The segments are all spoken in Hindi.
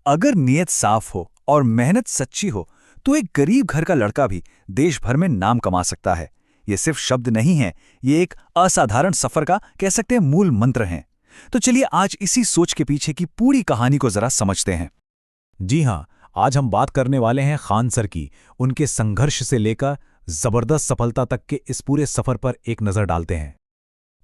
अगर नीयत साफ हो और मेहनत सच्ची हो तो एक गरीब घर का लड़का भी देश भर में नाम कमा सकता है। ये सिर्फ शब्द नहीं है, ये एक असाधारण सफर का कह सकते हैं मूल मंत्र हैं। तो चलिए आज इसी सोच के पीछे की पूरी कहानी को जरा समझते हैं। जी हाँ, आज हम बात करने वाले हैं खान सर की। उनके संघर्ष से लेकर जबरदस्त सफलता तक के इस पूरे सफर पर एक नज़र डालते हैं।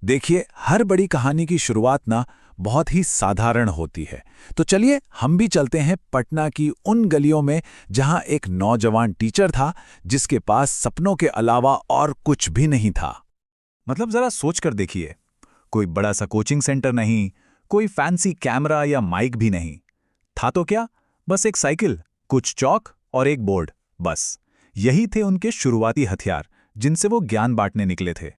देखिए, हर बड़ी कहानी की शुरुआत ना बहुत ही साधारण होती है। तो चलिए हम भी चलते हैं पटना की उन गलियों में जहां एक नौजवान टीचर था जिसके पास सपनों के अलावा और कुछ भी नहीं था। मतलब जरा सोच कर देखिए, कोई बड़ा सा कोचिंग सेंटर नहीं, कोई फैंसी कैमरा या माइक भी नहीं था। तो क्या, बस एक साइकिल, कुछ चौक और एक बोर्ड, बस यही थे उनके शुरुआती हथियार जिनसे वो ज्ञान बांटने निकले थे।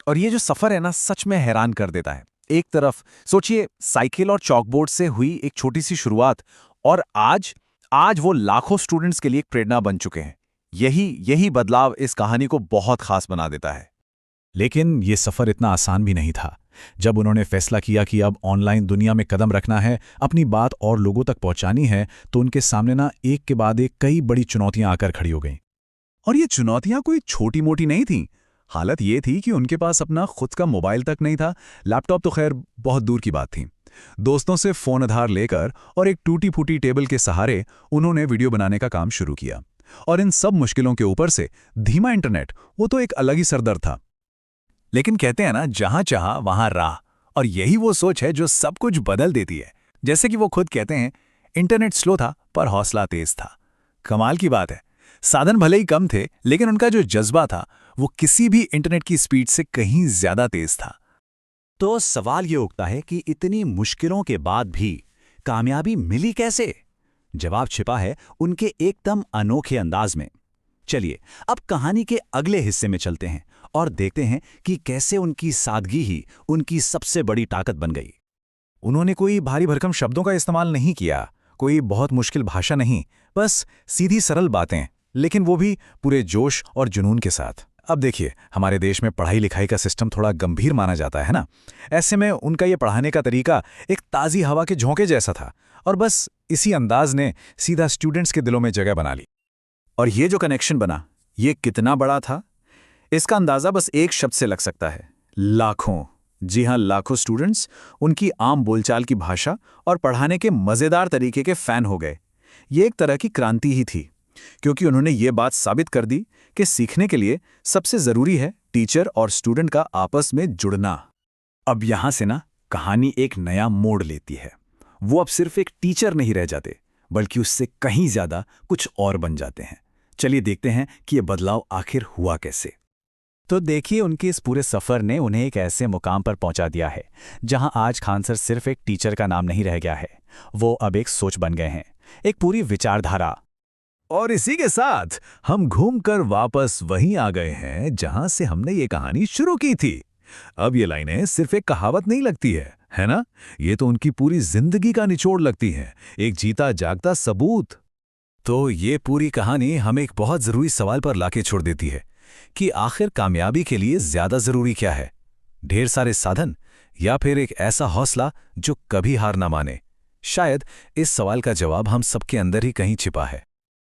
और ये जो सफर है ना, सच में हैरान कर देता है। एक तरफ सोचिए, साइकिल और चॉकबोर्ड से हुई एक छोटी सी शुरुआत, और आज वो लाखों स्टूडेंट्स के लिए एक प्रेरणा बन चुके हैं। यही बदलाव इस कहानी को बहुत खास बना देता है। लेकिन ये सफ़र इतना आसान भी नहीं था। जब उन्होंने फैसला किया कि अब ऑनलाइन दुनिया में कदम रखना है, अपनी बात और लोगों तक पहुंचानी है, तो उनके सामने ना एक के बाद एक कई बड़ी चुनौतियां आकर खड़ी हो गईं। और ये चुनौतियां कोई छोटी मोटी नहीं थीं। हालत ये थी कि उनके पास अपना खुद का मोबाइल तक नहीं था, लैपटॉप तो खैर बहुत दूर की बात थी। दोस्तों से फोन उधार लेकर और एक टूटी फूटी टेबल के सहारे उन्होंने वीडियो बनाने का काम शुरू किया। और इन सब मुश्किलों के ऊपर से धीमा इंटरनेट, वो तो एक अलग ही सरदर्द था। लेकिन कहते हैं ना, जहां चाहा वहां राह, और यही वो सोच है जो सब कुछ बदल देती है। जैसे कि वो खुद कहते हैं, इंटरनेट स्लो था पर हौसला तेज था। कमाल की बात है, साधन भले ही कम थे लेकिन उनका जो जज्बा था वो किसी भी इंटरनेट की स्पीड से कहीं ज्यादा तेज था। तो सवाल ये उठता है कि इतनी मुश्किलों के बाद भी कामयाबी मिली कैसे? जवाब छिपा है उनके एकदम अनोखे अंदाज में। चलिए अब कहानी के अगले हिस्से में चलते हैं और देखते हैं कि कैसे उनकी सादगी ही उनकी सबसे बड़ी ताकत बन गई। उन्होंने कोई भारी भरकम शब्दों का इस्तेमाल नहीं किया, कोई बहुत मुश्किल भाषा नहीं, बस सीधी सरल बातें, लेकिन वो भी पूरे जोश और जुनून के साथ। अब देखिए, हमारे देश में पढ़ाई लिखाई का सिस्टम थोड़ा गंभीर माना जाता है ना। ऐसे में उनका ये पढ़ाने का तरीका एक ताज़ी हवा के झोंके जैसा था, और बस इसी अंदाज ने सीधा स्टूडेंट्स के दिलों में जगह बना ली। और ये जो कनेक्शन बना, ये कितना बड़ा था, इसका अंदाज़ा बस एक शब्द से लग सकता है, लाखों। जी हाँ, लाखों स्टूडेंट्स उनकी आम बोलचाल की भाषा और पढ़ाने के मज़ेदार तरीके के फ़ैन हो गए। ये एक तरह की क्रांति ही थी, क्योंकि उन्होंने ये बात साबित कर दी कि सीखने के लिए सबसे ज़रूरी है टीचर और स्टूडेंट का आपस में जुड़ना। अब यहाँ से ना कहानी एक नया मोड़ लेती है। वो अब सिर्फ एक टीचर नहीं रह जाते, बल्कि उससे कहीं ज़्यादा कुछ और बन जाते हैं। चलिए देखते हैं कि ये बदलाव आखिर हुआ कैसे। तो देखिए, उनके इस पूरे सफ़र ने उन्हें एक ऐसे मुकाम पर पहुंचा दिया है जहां आज खान सर सिर्फ एक टीचर का नाम नहीं रह गया है, वो अब एक सोच बन गए हैं, एक पूरी विचारधारा। और इसी के साथ हम घूमकर वापस वहीं आ गए हैं जहां से हमने ये कहानी शुरू की थी। अब ये लाइनें सिर्फ एक कहावत नहीं लगती है ना? ये तो उनकी पूरी जिंदगी का निचोड़ लगती है, एक जीता जागता सबूत। तो ये पूरी कहानी हमें एक बहुत ज़रूरी सवाल पर लाके छोड़ देती है कि आखिर कामयाबी के लिए ज़्यादा ज़रूरी क्या है, ढेर सारे साधन या फिर एक ऐसा हौसला जो कभी हार ना माने? शायद इस सवाल का जवाब हम सबके अंदर ही कहीं छिपा है।